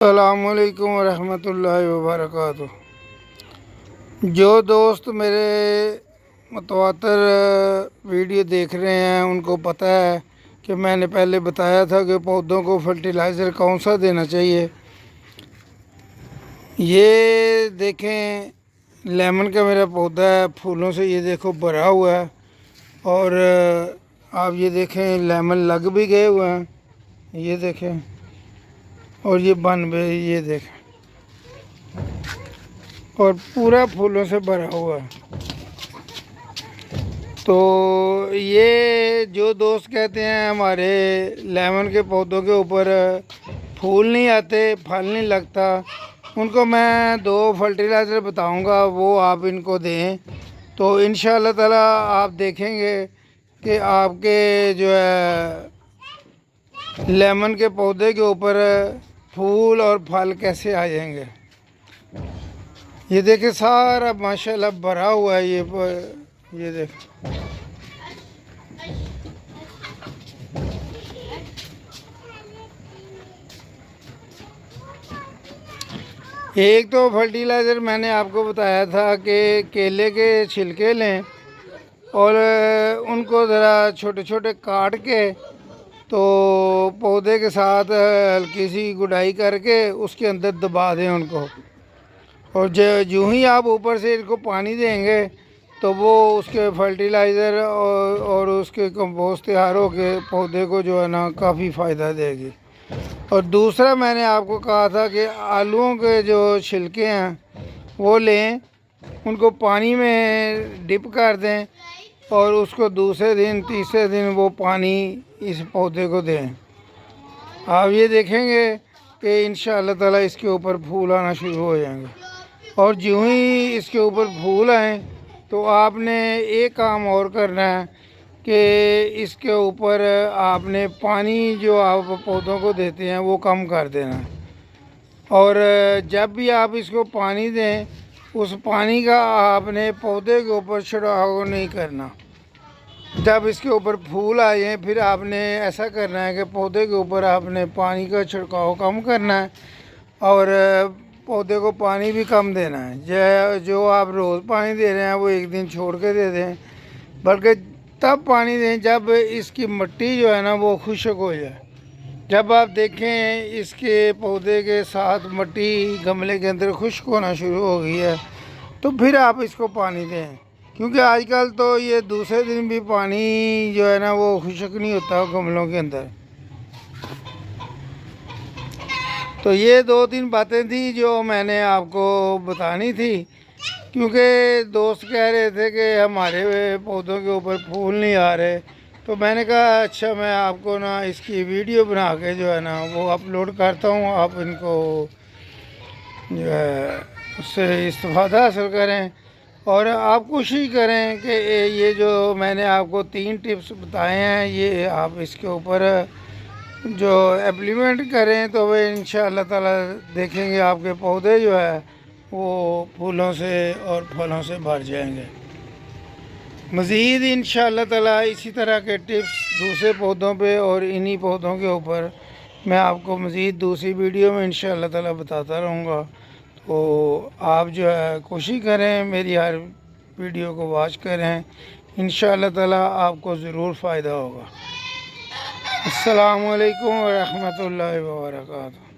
السلام علیکم ورحمۃ اللہ وبرکاتہ۔ جو دوست میرے متواتر ویڈیو دیکھ رہے ہیں ان کو پتہ ہے کہ میں نے پہلے بتایا تھا کہ پودوں کو فرٹیلائزر کون سا دینا چاہیے۔ یہ دیکھیں لیمن کا میرا پودا ہے، پھولوں سے یہ دیکھو بھرا ہوا ہے، اور آپ یہ دیکھیں لیمن لگ بھی گئے ہوئے ہیں، یہ دیکھیں، اور یہ بن بھی، یہ دیکھیں، اور پورا پھولوں سے بھرا ہوا ہے۔ تو یہ جو دوست کہتے ہیں ہمارے لیمن کے پودوں کے اوپر پھول نہیں آتے، پھل نہیں لگتا، ان کو میں 2 فرٹیلائزر بتاؤں گا، وہ آپ ان کو دیں تو انشاءاللہ تعالیٰ آپ دیکھیں گے کہ آپ کے جو ہے لیمن کے پودے کے اوپر پھول اور پھل کیسے آ جائیں گے۔ یہ دیکھیں سارا ماشاءاللہ بھرا ہوا ہے، یہ دیکھیں، ایک تو فرٹیلائزر میں نے آپ کو بتایا تھا کہ کیلے کے چھلکے لیں اور ان کو ذرا چھوٹے چھوٹے کاٹ کے تو پودے کے ساتھ ہلکی سی گڈائی کر کے اس کے اندر دبا دیں ان کو، اور جو ہی آپ اوپر سے ان کو پانی دیں گے تو وہ اس کے فرٹیلائزر اور اس کے کمپوسٹ تیار ہو کے پودے کو جو ہے نا کافی فائدہ دے گی۔ اور دوسرا میں نے آپ کو کہا تھا کہ آلوؤں کے جو چھلکے ہیں وہ لیں، ان کو پانی میں ڈپ کر دیں اور اس کو دوسرے دن تیسرے دن وہ پانی اس پودے کو دیں۔ آپ یہ دیکھیں گے کہ انشاءاللہ تعالیٰ اس کے اوپر پھول آنا شروع ہو جائیں گے، اور جو ہی اس کے اوپر پھول آئیں تو آپ نے ایک کام اور کرنا ہے کہ اس کے اوپر آپ نے پانی جو آپ پودوں کو دیتے ہیں وہ کم کر دینا، اور جب بھی آپ اس کو پانی دیں اس پانی کا آپ نے پودے کے اوپر چھڑکاؤ نہیں کرنا۔ جب اس کے اوپر پھول آ جائیں پھر آپ نے ایسا کرنا ہے کہ پودے کے اوپر آپ نے پانی کا چھڑکاؤ کم کرنا ہے، اور پودے کو پانی بھی کم دینا ہے۔ جو آپ روز پانی دے رہے ہیں وہ ایک دن چھوڑ کے دے دیں، بلکہ تب پانی دیں جب اس کی مٹی جو ہے نا وہ خشک ہو جائے۔ جب آپ دیکھیں اس کے پودے کے ساتھ مٹی گملے کے اندر خشک ہونا شروع ہو گئی ہے تو پھر آپ اس کو پانی دیں، کیونکہ آج کل تو یہ دوسرے دن بھی پانی جو ہے نا وہ خشک نہیں ہوتا گملوں کے اندر۔ تو یہ 2-3 باتیں تھیں جو میں نے آپ کو بتانی تھی، کیونکہ دوست کہہ رہے تھے کہ ہمارے پودوں کے اوپر پھول نہیں آ رہے، تو میں نے کہا اچھا میں آپ کو نا اس کی ویڈیو بنا کے جو ہے نا وہ اپلوڈ کرتا ہوں، آپ ان کو جو ہے اس سے استفادہ حاصل کریں، اور آپ کوشش کریں کہ یہ جو میں نے آپ کو 3 ٹپس بتائے ہیں یہ آپ اس کے اوپر جو امپلیمنٹ کریں تو وہ انشاءاللہ تعالیٰ دیکھیں گے آپ کے پودے جو ہے وہ پھولوں سے اور پھلوں سے بھر جائیں گے۔ مزید انشاءاللہ تعالیٰ اسی طرح کے ٹپس دوسرے پودوں پہ اور انہی پودوں کے اوپر میں آپ کو مزید دوسری ویڈیو میں انشاءاللہ تعالیٰ بتاتا رہوں گا، تو آپ جو ہے کوشش کریں میری ہر ویڈیو کو واچ کریں، انشاءاللہ تعالیٰ آپ کو ضرور فائدہ ہوگا۔ السلام علیکم ورحمۃ اللہ وبرکاتہ۔